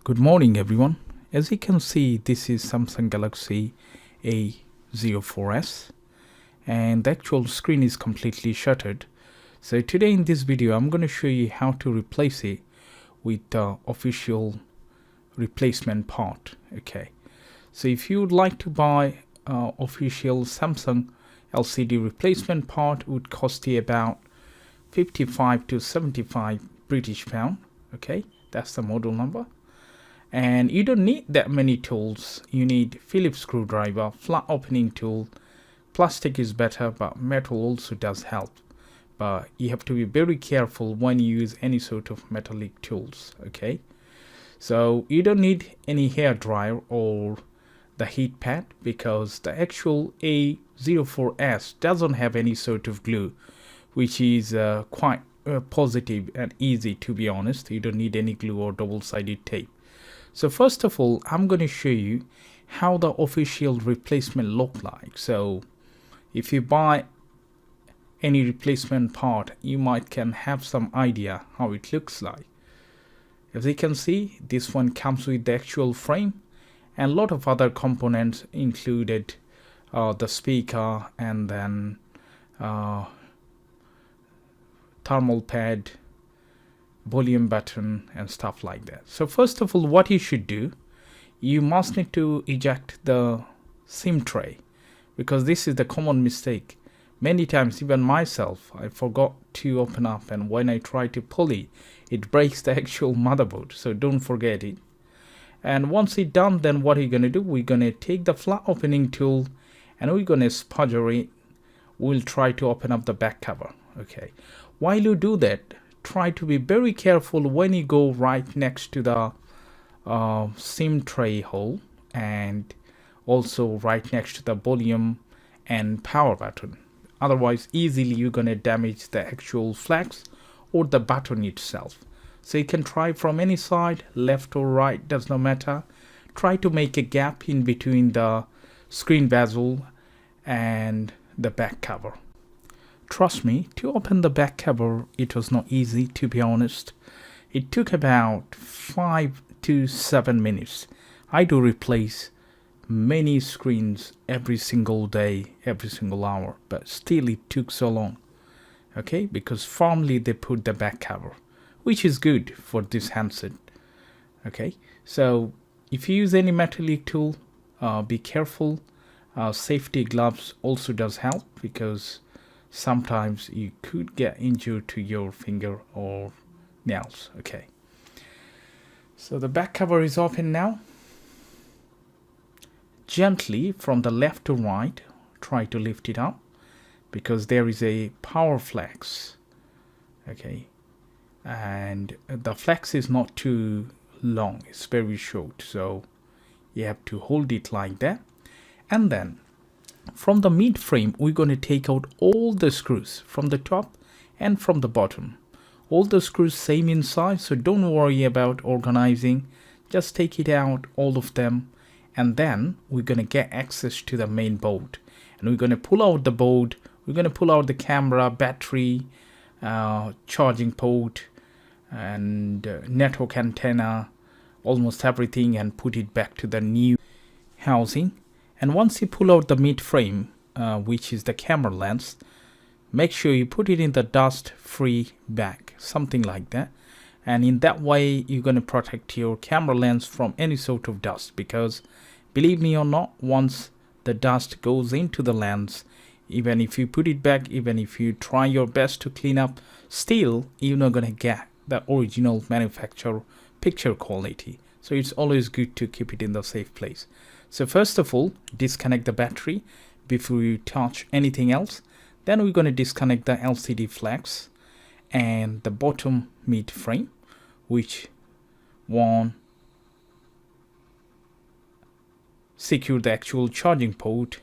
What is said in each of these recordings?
Good morning everyone. As you can see, this is Samsung Galaxy A04s and the actual screen is completely shuttered. So today in this video I'm going to show you how to replace it with the official replacement part. Okay, so if you would like to buy official Samsung LCD replacement part, it would cost you about 55 to 75 British pound. Okay, that's the model number. And you don't need that many tools. You need Phillips screwdriver, flat opening tool. Plastic is better, but metal also does help. But you have to be very careful when you use any sort of metallic tools. Okay, so you don't need any hair dryer or the heat pad, because the actual A04s doesn't have any sort of glue, which is quite positive and easy, to be honest. You don't need any glue or double-sided tape. So first of all, I'm going to show you how the official replacement look like. So if you buy any replacement part, you might can have some idea how it looks like. As you can see, this one comes with the actual frame and a lot of other components included, the speaker and then thermal pad, volume button and stuff like that. So first of all, what you should do, you must need to eject the SIM tray, because this is the common mistake. Many times, even myself, I forgot to open up, and when I try to pull it, it breaks the actual motherboard. So don't forget it. And once it's done, then what are you going to do? We're going to take the flat opening tool and we're going to spudger it. We'll try to open up the back cover. Okay, while you do that, try to be very careful when you go right next to the SIM tray hole, and also right next to the volume and power button. Otherwise, easily you're going to damage the actual flags or the button itself. So you can try from any side, left or right, does not matter. Try to make a gap in between the screen bezel and the back cover. Trust me, to open the back cover, it was not easy, to be honest. It took about 5 to 7 minutes. I do replace many screens every single day, every single hour, but still it took so long. Okay, because firmly they put the back cover, which is good for this handset. Okay, so if you use any metallic tool, be careful. Safety gloves also does help, because sometimes you could get injured to your finger or nails. Okay, so the back cover is open now. Gently from the left to right, try to lift it up, because there is a power flex. Okay, and the flex is not too long, it's very short, so you have to hold it like that. And then from the mid frame, we're going to take out all the screws from the top and from the bottom. All the screws same in size, so don't worry about organizing. Just take it out, all of them, and then we're going to get access to the main board. And we're going to pull out the board. We're going to pull out the camera, battery, charging port, and network antenna, almost everything, and put it back to the new housing. And once you pull out the mid frame, which is the camera lens, make sure you put it in the dust-free bag, something like that. And in that way, you're going to protect your camera lens from any sort of dust, because believe me or not, once the dust goes into the lens, even if you put it back, even if you try your best to clean up, still you're not going to get the original manufacturer picture quality. So it's always good to keep it in the safe place. So first of all, disconnect the battery before you touch anything else. Then we're going to disconnect the LCD flex and the bottom mid frame, which one secure the actual charging port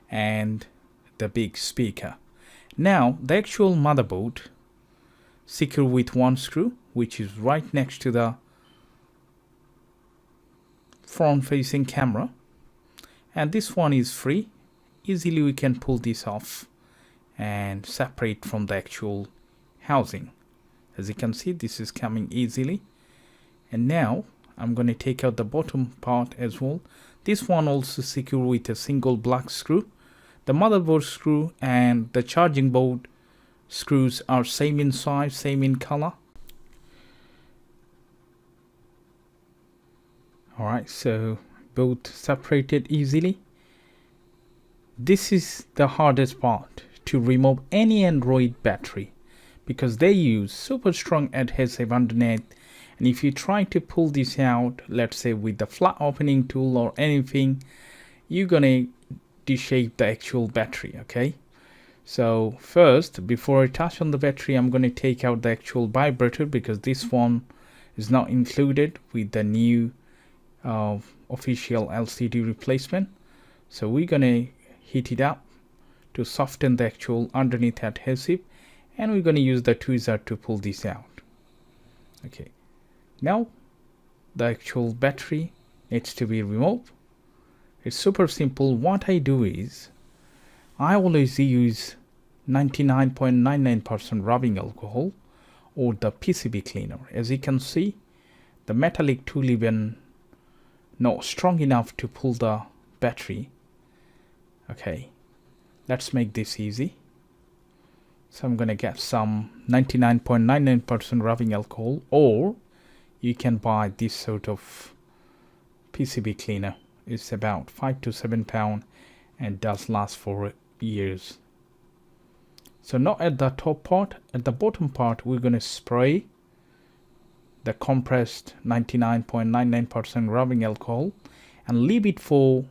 and the big speaker. Now the actual motherboard secure with one screw, which is right next to the front facing camera, and this one is free. Easily we can pull this off and separate from the actual housing. As you can see, this is coming easily. And now I'm going to take out the bottom part as well. This one also secure with a single black screw. The motherboard screw and the charging board screws are same in size, same in color. Alright, so both separated easily. This is the hardest part, to remove any Android battery, because they use super strong adhesive underneath, and if you try to pull this out, let's say with the flat opening tool or anything, you're gonna deshape the actual battery. Okay, so first, before I touch on the battery, I'm gonna take out the actual vibrator, because this one is not included with the new official LCD replacement. So we're gonna heat it up to soften the actual underneath adhesive, and we're going to use the tweezer to pull this out. Okay, now the actual battery needs to be removed. It's super simple. What I do is I always use 99.99% rubbing alcohol or the PCB cleaner. As you can see, the metallic tool even not strong enough to pull the battery. Okay, let's make this easy. So I'm going to get some 99.99% rubbing alcohol, or you can buy this sort of PCB cleaner. It's about 5 to 7 pounds and does last for years. So not at the top part, at the bottom part we're going to spray the compressed 99.99% rubbing alcohol and leave it for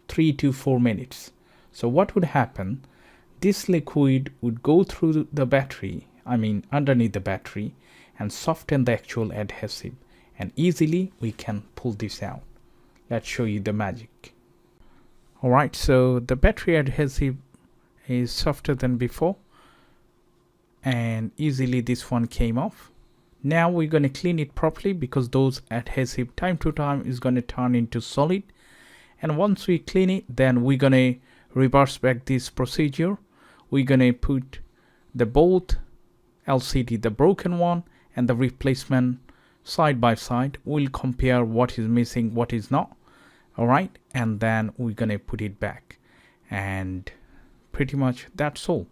3 to 4 minutes. So what would happen? This liquid would go through the battery, underneath the battery, and soften the actual adhesive, and easily we can pull this out. Let's show you the magic. Alright, so the battery adhesive is softer than before, and easily this one came off. Now we're going to clean it properly, because those adhesive time to time is going to turn into solid, and once we clean it, then we're going to reverse back this procedure. We're going to put the both LCD, the broken one and the replacement, side by side. We'll compare what is missing, what is not. Alright, and then we're going to put it back, and pretty much that's all.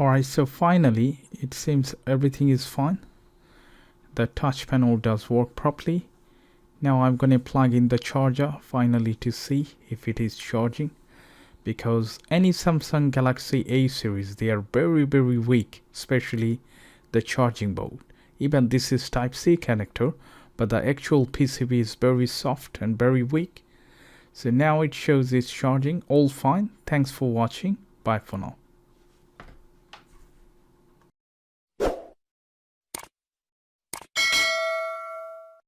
Alright, so finally it seems everything is fine. The touch panel does work properly. Now I'm going to plug in the charger finally to see if it is charging, because any Samsung Galaxy A series, they are very weak, especially the charging board. Even this is Type-C connector, but the actual PCB is very soft and very weak. So now it shows it's charging. All fine. Thanks for watching. Bye for now.